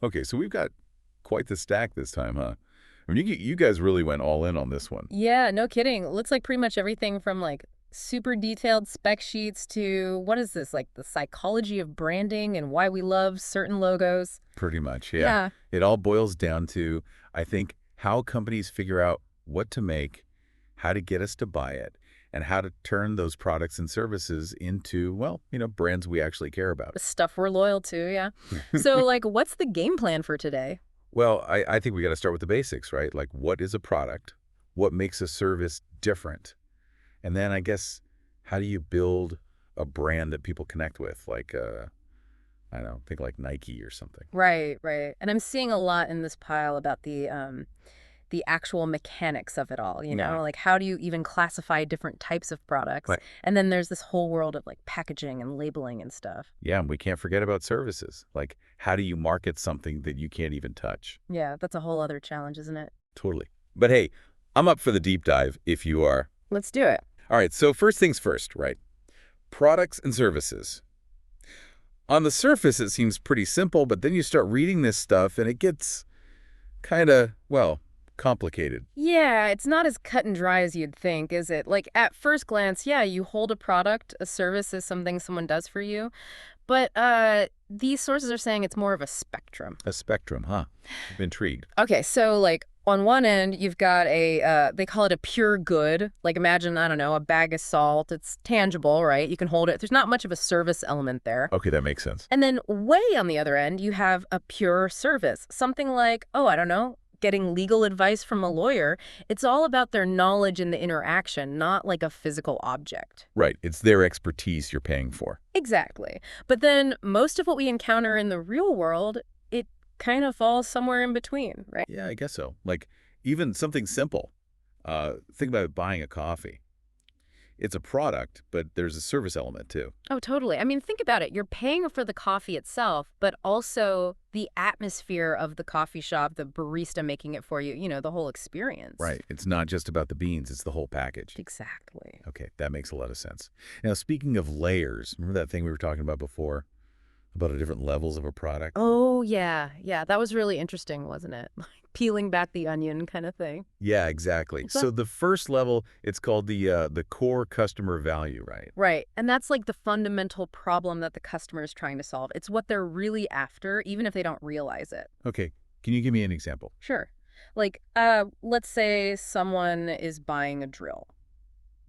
Okay, so we've got quite the stack this time, huh? I mean, you guys really went all in on this one. Yeah, no kidding. Looks like pretty much everything from like super detailed spec sheets to what is this, like the psychology of branding and why we love certain logos. Pretty much, yeah. Yeah, It all boils down to, I think, how companies figure out what to make, how to get us to buy it, and how to turn those products and services into, well, brands we actually care about. the stuff we're loyal to, yeah. So, like, what's the game plan for today? Well, I think we got to start with the basics, right? Like, what is a product? What makes a service different? And then I guess, how do you build a brand that people connect with? Like, I don't know, think like Nike or something. Right, right. And I'm seeing a lot in this pile about the actual mechanics of it all, Yeah. Like how do you even classify different types of products? But And then there's this whole world of like packaging and labeling and stuff. yeah, and we can't forget about services. Like, how do you market something that you can't even touch? Yeah, that's a whole other challenge, isn't it? Totally. But hey, I'm up for the deep dive if you are. Let's do it. All right, so first things first, right? Products and services. On the surface, it seems pretty simple, but then you start reading this stuff and it gets kind of, well, complicated. Yeah, it's not as cut and dry as you'd think, is it? Like at first glance, yeah, you hold a product, a service is something someone does for you, but these sources are saying it's more of a spectrum. A spectrum, huh? I'm intrigued. Okay, so like on one end, you've got they call it a pure good. Like imagine, I don't know, a bag of salt. It's tangible, right? You can hold it. There's not much of a service element there. Okay, that makes sense. And then way on the other end, you have a pure service. Something like, oh, I don't know, getting legal advice from a lawyer. It's all about their knowledge in the interaction, not like a physical object. Right, it's their expertise you're paying for. Exactly. But then most of what we encounter in the real world, it kind of falls somewhere in between, right? Yeah, I guess so. Like, even something simple. Think about buying a coffee. It's a product, but there's a service element too. Oh, totally. I mean, think about it. You're paying for the coffee itself, but also the atmosphere of the coffee shop, the barista making it for you, the whole experience. Right. It's not just about the beans, it's the whole package. Exactly. Okay, that makes a lot of sense. Now, speaking of layers, remember that thing we were talking about before? About the different levels of a product? Oh, yeah. Yeah, that was really interesting, wasn't it? Like peeling back the onion kind of thing. Yeah, exactly. So the first level, it's called the core customer value, right? Right. And that's like the fundamental problem that the customer is trying to solve. It's what they're really after, even if they don't realize it. Okay, can you give me an example? Sure. Like, let's say someone is buying a drill.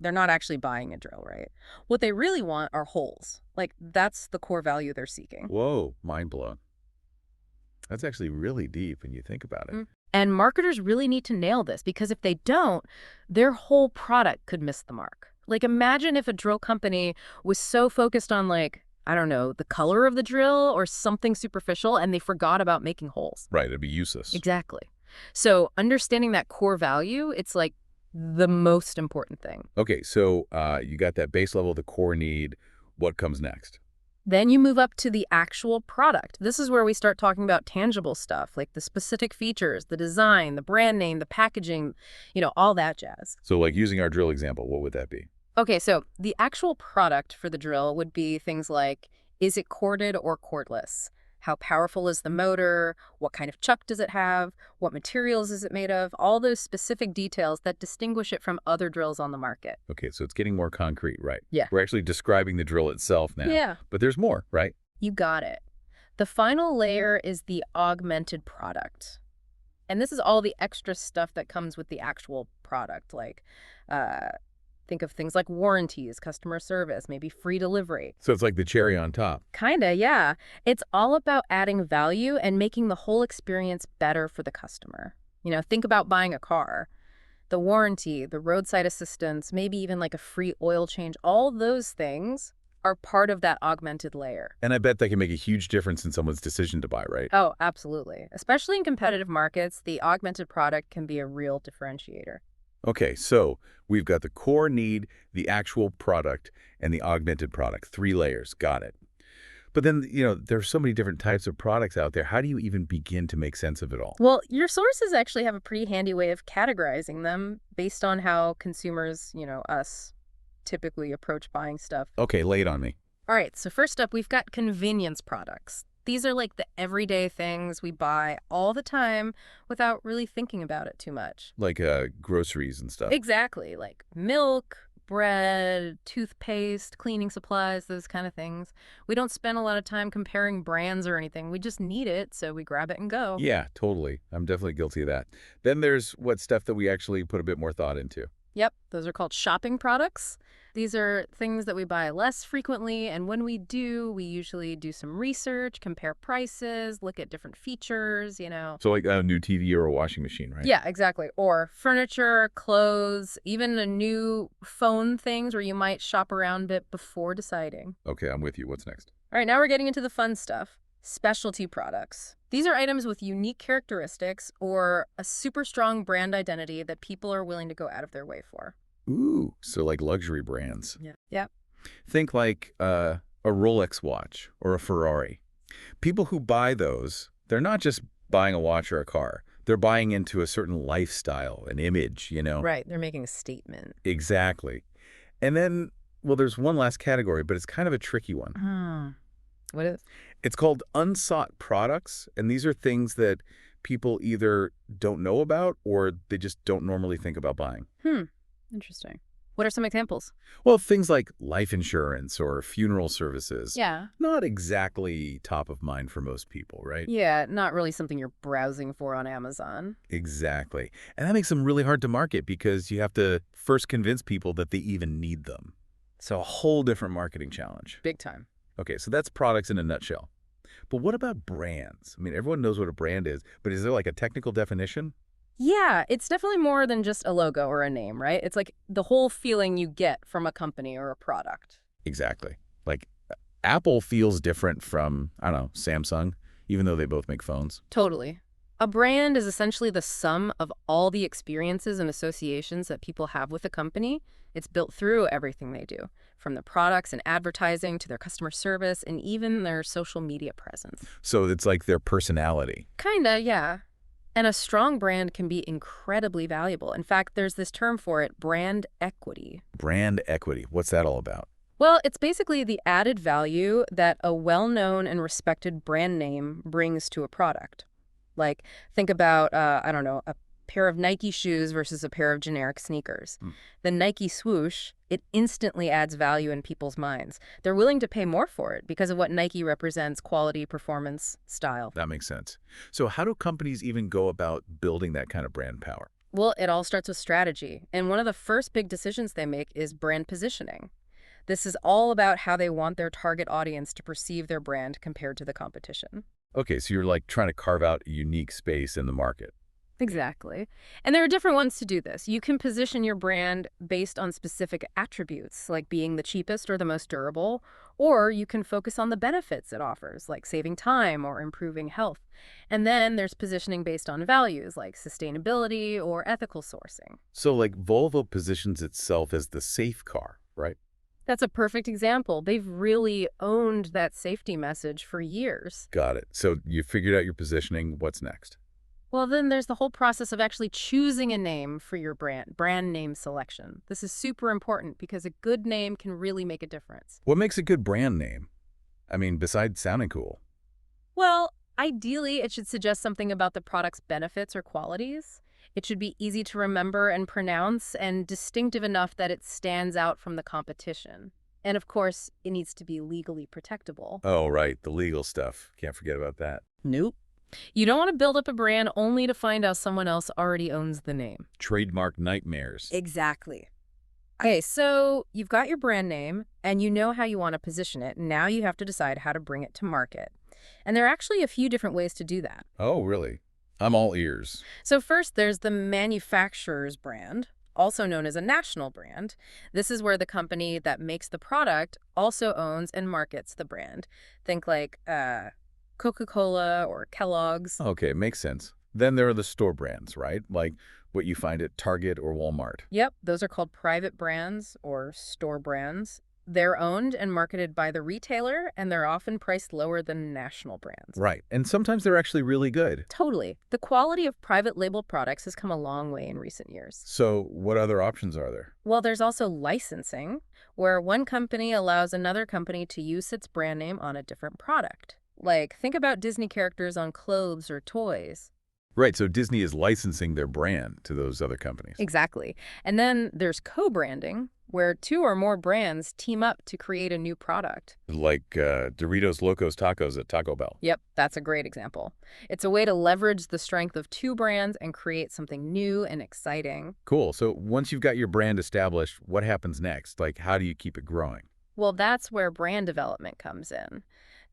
They're not actually buying a drill, right? What they really want are holes. Like, that's the core value they're seeking. Whoa, mind blown. That's actually really deep when you think about it. And marketers really need to nail this because if they don't, their whole product could miss the mark. Like, imagine if a drill company was so focused on, like, I don't know, the color of the drill or something superficial and they forgot about making holes. Right, it'd be useless. Exactly. So, understanding that core value, it's like the most important thing. Okay, so you got that base level, the core need. What comes next? Then you move up to the actual product. This is where we start talking about tangible stuff, like the specific features, the design, the brand name, the packaging, all that jazz. So like using our drill example, what would that be? Okay, so the actual product for the drill would be things like, is it corded or cordless? How powerful is the motor? What kind of chuck does it have? What materials is it made of? All those specific details that distinguish it from other drills on the market. Okay, so it's getting more concrete, right? Yeah. We're actually describing the drill itself now. Yeah. But there's more, right? You got it. The final layer is the augmented product. And this is all the extra stuff that comes with the actual product, like think of things like warranties, customer service, maybe free delivery. So it's like the cherry on top. Kinda, yeah. It's all about adding value and making the whole experience better for the customer. Think about buying a car. The warranty, the roadside assistance, maybe even like a free oil change, all those things are part of that augmented layer. And I bet that can make a huge difference in someone's decision to buy, right? Oh, absolutely. Especially in competitive markets, the augmented product can be a real differentiator. Okay, so we've got the core need, the actual product, and the augmented product. 3 layers. Got it. But then, there's so many different types of products out there. How do you even begin to make sense of it all? Well, your sources actually have a pretty handy way of categorizing them based on how consumers, us, typically approach buying stuff. Okay, lay it on me. All right, so first up, we've got convenience products. These are like the everyday things we buy all the time without really thinking about it too much. Like groceries and stuff. Exactly, like milk, bread, toothpaste, cleaning supplies, those kind of things. We don't spend a lot of time comparing brands or anything. We just need it, so we grab it and go. Yeah, totally. I'm definitely guilty of that. Then there's what stuff that we actually put a bit more thought into. Yep, those are called shopping products. These are things that we buy less frequently, and when we do, we usually do some research, compare prices, look at different features. So like a new TV or a washing machine, right? Yeah, exactly. Or furniture, clothes, even a new phone things where you might shop around a bit before deciding. Okay, I'm with you. What's next? All right, now we're getting into the fun stuff. Specialty products. These are items with unique characteristics or a super strong brand identity that people are willing to go out of their way for. Ooh, so like luxury brands. Yeah. Yep. Think like a Rolex watch or a Ferrari. People who buy those, they're not just buying a watch or a car. They're buying into a certain lifestyle, an image. Right, they're making a statement. Exactly. And then, well, there's one last category, but it's kind of a tricky one. What is? It's called unsought products, and these are things that people either don't know about or they just don't normally think about buying. Interesting. What are some examples? Well, things like life insurance or funeral services. Yeah. Not exactly top of mind for most people, right? Yeah, not really something you're browsing for on Amazon. Exactly. And that makes them really hard to market because you have to first convince people that they even need them. So a whole different marketing challenge. Big time. Okay, so that's products in a nutshell. But what about brands? I mean, everyone knows what a brand is, but is there like a technical definition? Yeah, it's definitely more than just a logo or a name, right? It's like the whole feeling you get from a company or a product. Exactly. Like Apple feels different from, I don't know, Samsung, even though they both make phones. Totally. A brand is essentially the sum of all the experiences and associations that people have with a company. It's built through everything they do, from the products and advertising to their customer service and even their social media presence. So it's like their personality. Kinda, yeah. And a strong brand can be incredibly valuable. In fact, there's this term for it, brand equity. Brand equity. What's that all about? Well, it's basically the added value that a well-known and respected brand name brings to a product. Like, think about, I don't know, a pair of Nike shoes versus a pair of generic sneakers. The Nike swoosh, it instantly adds value in people's minds. They're willing to pay more for it because of what Nike represents: quality, performance, style. That makes sense. So how do companies even go about building that kind of brand power? Well, it all starts with strategy. And one of the first big decisions they make is brand positioning. This is all about how they want their target audience to perceive their brand compared to the competition. Okay, so you're like trying to carve out a unique space in the market. Exactly. And there are different ones to do this. You can position your brand based on specific attributes, like being the cheapest or the most durable, or you can focus on the benefits it offers, like saving time or improving health. And then there's positioning based on values, like sustainability or ethical sourcing. So like Volvo positions itself as the safe car, right? That's a perfect example. They've really owned that safety message for years. Got it. So you figured out your positioning. What's next? Well, then there's the whole process of actually choosing a name for your brand name selection. This is super important because a good name can really make a difference. What makes a good brand name? I mean, besides sounding cool. Well, ideally, it should suggest something about the product's benefits or qualities. It should be easy to remember and pronounce and distinctive enough that it stands out from the competition. And of course, it needs to be legally protectable. Oh, right. The legal stuff. Can't forget about that. Nope. You don't want to build up a brand only to find out someone else already owns the name. Trademark nightmares. Exactly. Okay, so you've got your brand name and you know how you want to position it. Now you have to decide how to bring it to market. And there are actually a few different ways to do that. Oh, really? I'm all ears. So first, there's the manufacturer's brand, also known as a national brand. This is where the company that makes the product also owns and markets the brand. Think like Coca-Cola or Kellogg's. Okay, makes sense. Then there are the store brands, right? Like what you find at Target or Walmart. Yep, those are called private brands or store brands. They're owned and marketed by the retailer, and they're often priced lower than national brands. Right. And sometimes they're actually really good. Totally. The quality of private label products has come a long way in recent years. So what other options are there? Well, there's also licensing, where one company allows another company to use its brand name on a different product. Like, think about Disney characters on clothes or toys. Right, so Disney is licensing their brand to those other companies. Exactly. And then there's co-branding, where two or more brands team up to create a new product. Like Doritos Locos Tacos at Taco Bell. Yep, that's a great example. It's a way to leverage the strength of two brands and create something new and exciting. Cool. So once you've got your brand established, what happens next? Like, how do you keep it growing? Well, that's where brand development comes in.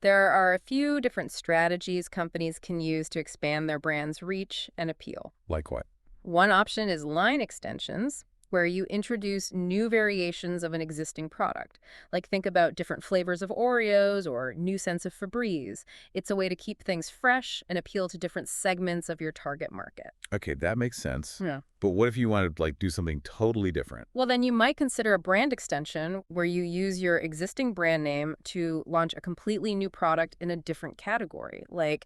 There are a few different strategies companies can use to expand their brand's reach and appeal. Like what? One option is line extensions, where you introduce new variations of an existing product. Like think about different flavors of Oreos or new scents of Febreze. It's a way to keep things fresh and appeal to different segments of your target market. Okay, that makes sense. Yeah. But what if you want to like do something totally different? Well, then you might consider a brand extension where you use your existing brand name to launch a completely new product in a different category, like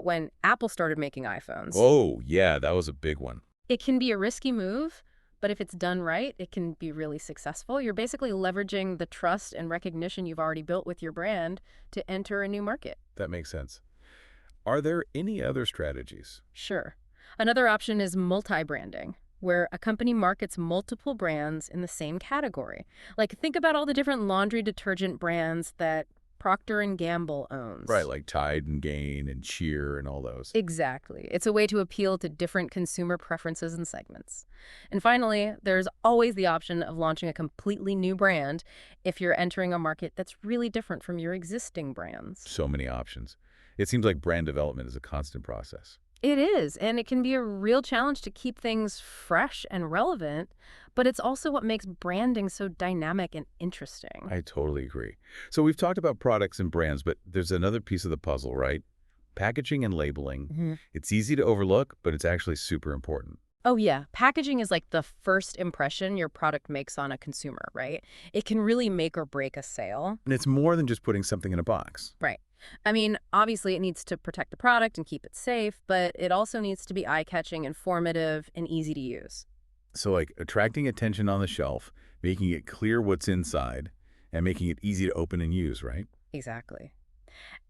when Apple started making iPhones. Oh, yeah, that was a big one. It can be a risky move, but if it's done right, it can be really successful. You're basically leveraging the trust and recognition you've already built with your brand to enter a new market. That makes sense. Are there any other strategies? Sure. Another option is multi-branding, where a company markets multiple brands in the same category. Like think about all the different laundry detergent brands that Procter and Gamble owns. Right, like Tide and Gain and Cheer and all those. Exactly. It's a way to appeal to different consumer preferences and segments. And finally, there's always the option of launching a completely new brand if you're entering a market that's really different from your existing brands. So many options. It seems like brand development is a constant process. It is, and it can be a real challenge to keep things fresh and relevant, but it's also what makes branding so dynamic and interesting. I totally agree. So we've talked about products and brands, but there's another piece of the puzzle, right? Packaging and labeling. Mhm. It's easy to overlook, but it's actually super important. Oh, yeah. Packaging is like the first impression your product makes on a consumer, right? It can really make or break a sale. And it's more than just putting something in a box. Right. I mean, obviously it needs to protect the product and keep it safe, but it also needs to be eye-catching, informative, and easy to use. So like attracting attention on the shelf, making it clear what's inside, and making it easy to open and use, right? Exactly.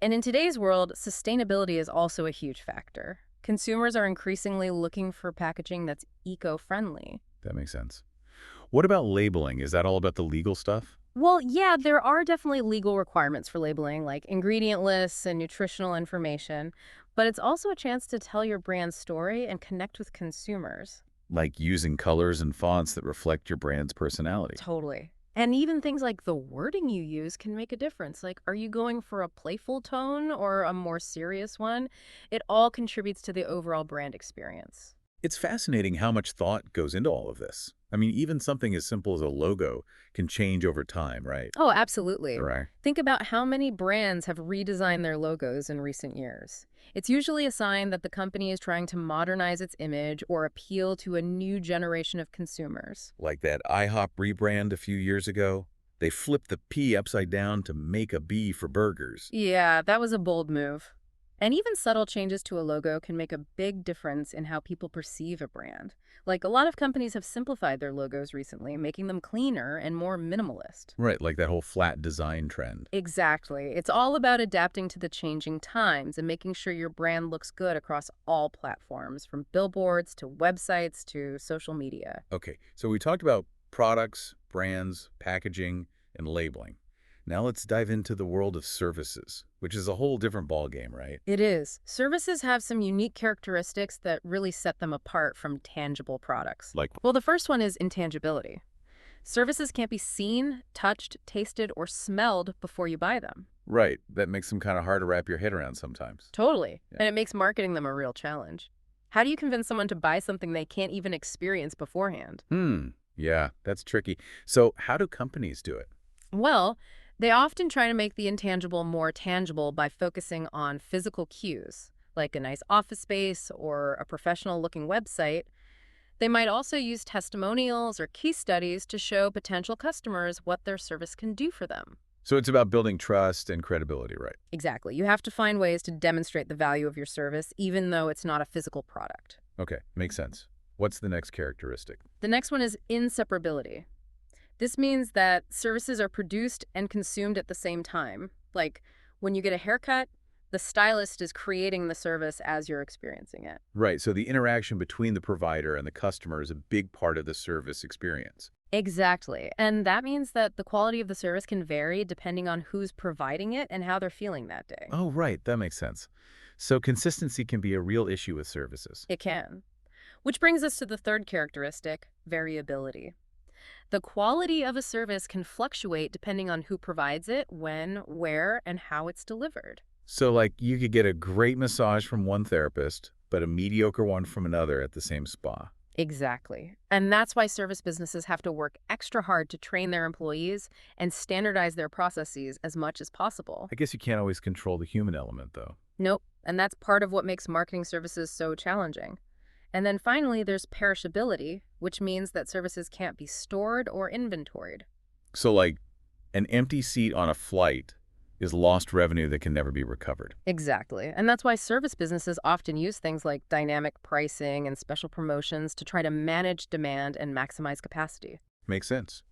And in today's world, sustainability is also a huge factor. Consumers are increasingly looking for packaging that's eco-friendly. That makes sense. What about labeling? Is that all about the legal stuff? Well, yeah, there are definitely legal requirements for labeling, like ingredient lists and nutritional information, but it's also a chance to tell your brand story and connect with consumers. Like using colors and fonts that reflect your brand's personality. Totally. And even things like the wording you use can make a difference. Like, are you going for a playful tone or a more serious one? It all contributes to the overall brand experience. It's fascinating how much thought goes into all of this. I mean, even something as simple as a logo can change over time, right? Oh, absolutely. Right. Think about how many brands have redesigned their logos in recent years. It's usually a sign that the company is trying to modernize its image or appeal to a new generation of consumers. Like that IHOP rebrand a few years ago. They flipped the P upside down to make a B for burgers. Yeah, that was a bold move. And even subtle changes to a logo can make a big difference in how people perceive a brand. Like a lot of companies have simplified their logos recently, making them cleaner and more minimalist. Right, like that whole flat design trend. Exactly. It's all about adapting to the changing times and making sure your brand looks good across all platforms, from billboards to websites to social media. Okay, so we talked about products, brands, packaging, and labeling. Now let's dive into the world of services, which is a whole different ballgame, right? It is. Services have some unique characteristics that really set them apart from tangible products. Like, Well, the first one is intangibility. Services can't be seen, touched, tasted, or smelled before you buy them. right, that makes them kind of hard to wrap your head around sometimes. Totally. Yeah. And it makes marketing them a real challenge. How do you convince someone to buy something they can't even experience beforehand? Yeah, that's tricky. So how do companies do it? Well, they often try to make the intangible more tangible by focusing on physical cues, like a nice office space or a professional-looking website. They might also use testimonials or case studies to show potential customers what their service can do for them. So it's about building trust and credibility, right? Exactly. You have to find ways to demonstrate the value of your service, even though it's not a physical product. Okay, makes sense. What's the next characteristic? The next one is inseparability. This means that services are produced and consumed at the same time. Like when you get a haircut, The stylist is creating the service as you're experiencing it. Right, so the interaction between the provider and the customer is a big part of the service experience. Exactly. And that means that the quality of the service can vary depending on who's providing it and how they're feeling that day. Oh, right, that makes sense. So consistency can be a real issue with services. It can. Which brings us to the third characteristic, variability. The quality of a service can fluctuate depending on who provides it, when, where, and how it's delivered. So, like, you could get a great massage from one therapist, but a mediocre one from another at the same spa. Exactly. And that's why service businesses have to work extra hard to train their employees and standardize their processes as much as possible. I guess you can't always control the human element, though. Nope. And that's part of what makes marketing services so challenging. And then finally, there's perishability, which means that services can't be stored or inventoried. So, like, an empty seat on a flight is lost revenue that can never be recovered. Exactly. And that's why service businesses often use things like dynamic pricing and special promotions to try to manage demand and maximize capacity. Makes sense.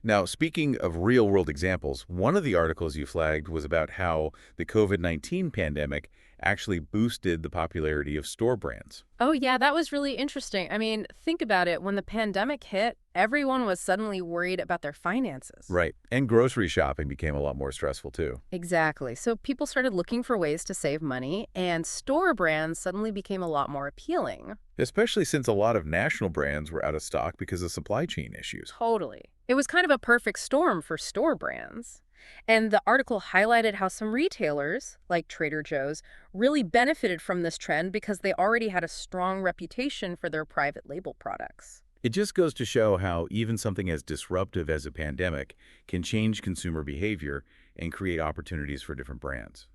Now, speaking of real-world examples, one of the articles you flagged was about how the COVID-19 pandemic actually boosted the popularity of store brands. Oh, yeah, that was really interesting. I mean, think about it. When the pandemic hit, everyone was suddenly worried about their finances. Right. And grocery shopping became a lot more stressful, too. Exactly. So people started looking for ways to save money, and store brands suddenly became a lot more appealing. Especially since a lot of national brands were out of stock because of supply chain issues. Totally. It was kind of a perfect storm for store brands. And the article highlighted how some retailers, like Trader Joe's, really benefited from this trend because they already had a strong reputation for their private label products. It just goes to show how even something as disruptive as a pandemic can change consumer behavior and create opportunities for different brands.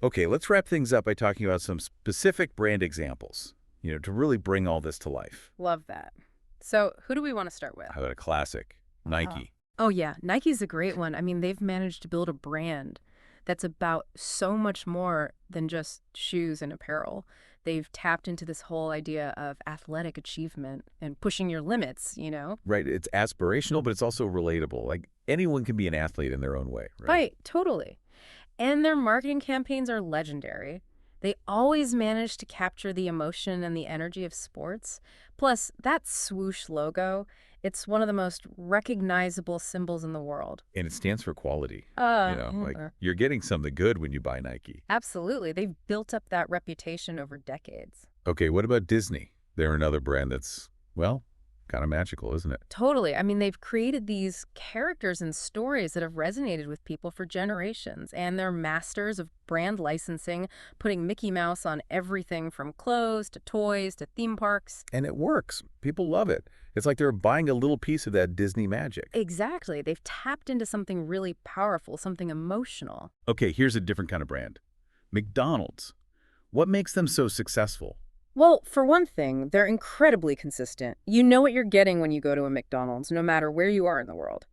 Okay, let's wrap things up by talking about some specific brand examples, to really bring all this to life. Love that. So who do we want to start with? How about a classic? Nike. Oh, yeah. Nike's a great one. I mean, they've managed to build a brand that's about so much more than just shoes and apparel. They've tapped into this whole idea of athletic achievement and pushing your limits. Right, it's aspirational, but it's also relatable. Like, anyone can be an athlete in their own way, right? Right, totally. And their marketing campaigns are legendary. They always manage to capture the emotion and the energy of sports. Plus, that swoosh logo, it's one of the most recognizable symbols in the world. And it stands for quality. Like, Uh, you're getting something good when you buy Nike. Absolutely. They've built up that reputation over decades. Okay, what about Disney? They're another brand that's, well, kind of magical, isn't it? Totally. I mean, they've created these characters and stories that have resonated with people for generations, and they're masters of brand licensing, putting Mickey Mouse on everything from clothes to toys to theme parks. And it works. People love it. It's like they're buying a little piece of that Disney magic. Exactly. They've tapped into something really powerful, something emotional. Okay, here's a different kind of brand. McDonald's. What makes them so successful? Well, for one thing, they're incredibly consistent. You know what you're getting when you go to a McDonald's, no matter where you are in the world.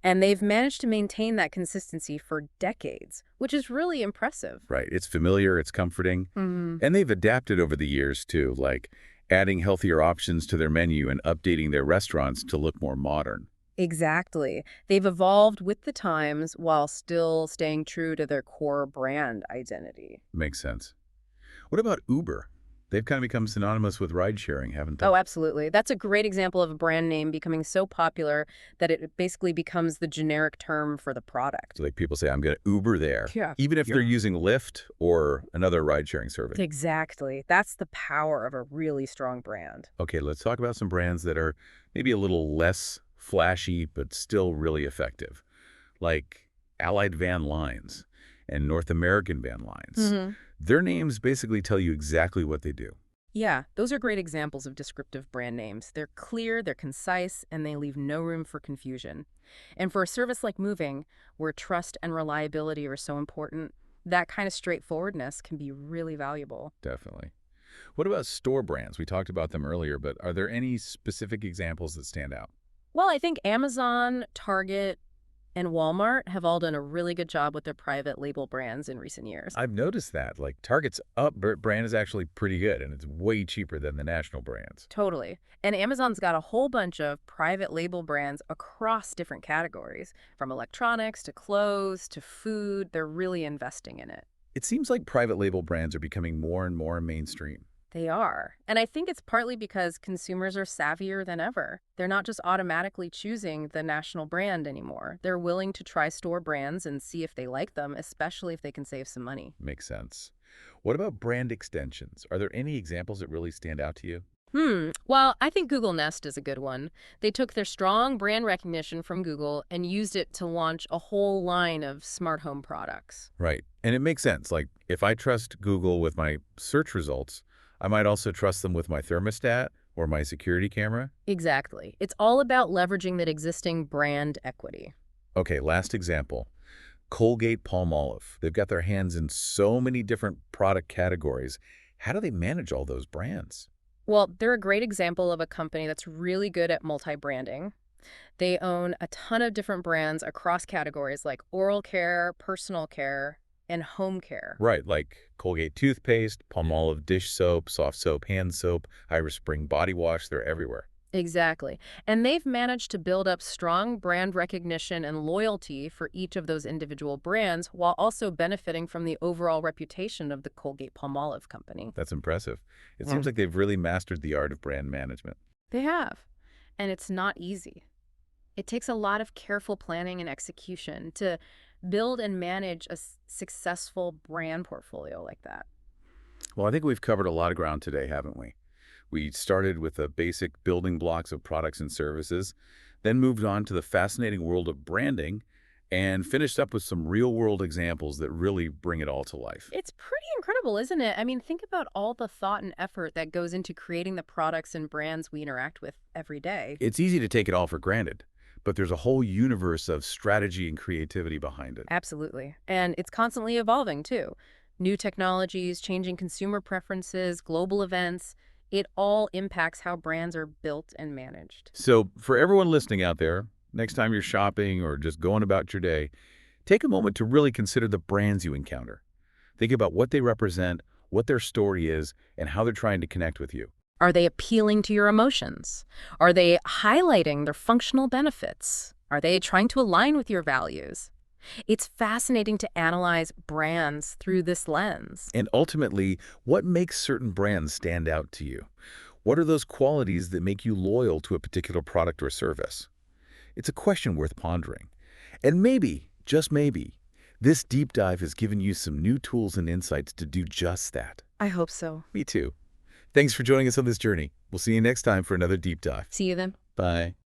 And they've managed to maintain that consistency for decades, which is really impressive. Right, it's familiar, it's comforting, Hmm. and they've adapted over the years too, like adding healthier options to their menu and updating their restaurants to look more modern. Exactly. They've evolved with the times while still staying true to their core brand identity. Makes sense. What about Uber? They've kind of become synonymous with ride sharing, haven't they? Oh, absolutely. That's a great example of a brand name becoming so popular that it basically becomes the generic term for the product. So like people say, I'm going to Uber there, Yeah. even if they're using Lyft or another ride sharing service. Exactly. That's the power of a really strong brand. Okay, let's talk about some brands that are maybe a little less flashy, but still really effective, like Allied Van Lines and North American Van Lines. Hmm. Their names basically tell you exactly what they do. Yeah, those are great examples of descriptive brand names. They're clear, they're concise, and they leave no room for confusion. And for a service like moving, where trust and reliability are so important, that kind of straightforwardness can be really valuable. Definitely. What about store brands? We talked about them earlier, but are there any specific examples that stand out? Well, I think Amazon, Target, and Walmart have all done a really good job with their private label brands in recent years. I've noticed that. Like Target's brand is actually pretty good, and it's way cheaper than the national brands. Totally. And Amazon's got a whole bunch of private label brands across different categories, from electronics to clothes to food. They're really investing in it. It seems like private label brands are becoming more and more mainstream. They are. And I think it's partly because consumers are savvier than ever. They're not just automatically choosing the national brand anymore. They're willing to try store brands and see if they like them, especially if they can save some money. Makes sense. What about brand extensions? Are there any examples that really stand out to you? Well, I think Google Nest is a good one. They took their strong brand recognition from Google and used it to launch a whole line of smart home products. Right. And it makes sense. Like, if I trust Google with my search results, I might also trust them with my thermostat or my security camera. Exactly. It's all about leveraging that existing brand equity. Okay, last example. Colgate Palmolive. They've got their hands in so many different product categories. How do they manage all those brands? Well, they're a great example of a company that's really good at multi-branding. They own a ton of different brands across categories like oral care, personal care, and home care. Right, like Colgate toothpaste, Palmolive dish soap, soft soap, hand soap, Irish Spring body wash. They're everywhere. Exactly. And they've managed to build up strong brand recognition and loyalty for each of those individual brands while also benefiting from the overall reputation of the Colgate-Palmolive company. That's impressive. It seems Mm. like they've really mastered the art of brand management. They have. And it's not easy. It takes a lot of careful planning and execution to build and manage a successful brand portfolio like that. Well, I think we've covered a lot of ground today, haven't we? We started with the basic building blocks of products and services, then moved on to the fascinating world of branding, and finished up with some real-world examples that really bring it all to life. It's pretty incredible, isn't it? I mean, think about all the thought and effort that goes into creating the products and brands we interact with every day. It's easy to take it all for granted, but there's a whole universe of strategy and creativity behind it. Absolutely. And it's constantly evolving, too. New technologies, changing consumer preferences, global events, it all impacts how brands are built and managed. So for everyone listening out there, next time you're shopping or just going about your day, take a moment to really consider the brands you encounter. Think about what they represent, what their story is, and how they're trying to connect with you. Are they appealing to your emotions? Are they highlighting their functional benefits? Are they trying to align with your values? It's fascinating to analyze brands through this lens. And ultimately, what makes certain brands stand out to you? What are those qualities that make you loyal to a particular product or service? It's a question worth pondering. And maybe, just maybe, this deep dive has given you some new tools and insights to do just that. I hope so. Me too. Thanks for joining us on this journey. We'll see you next time for another deep dive. See you then. Bye.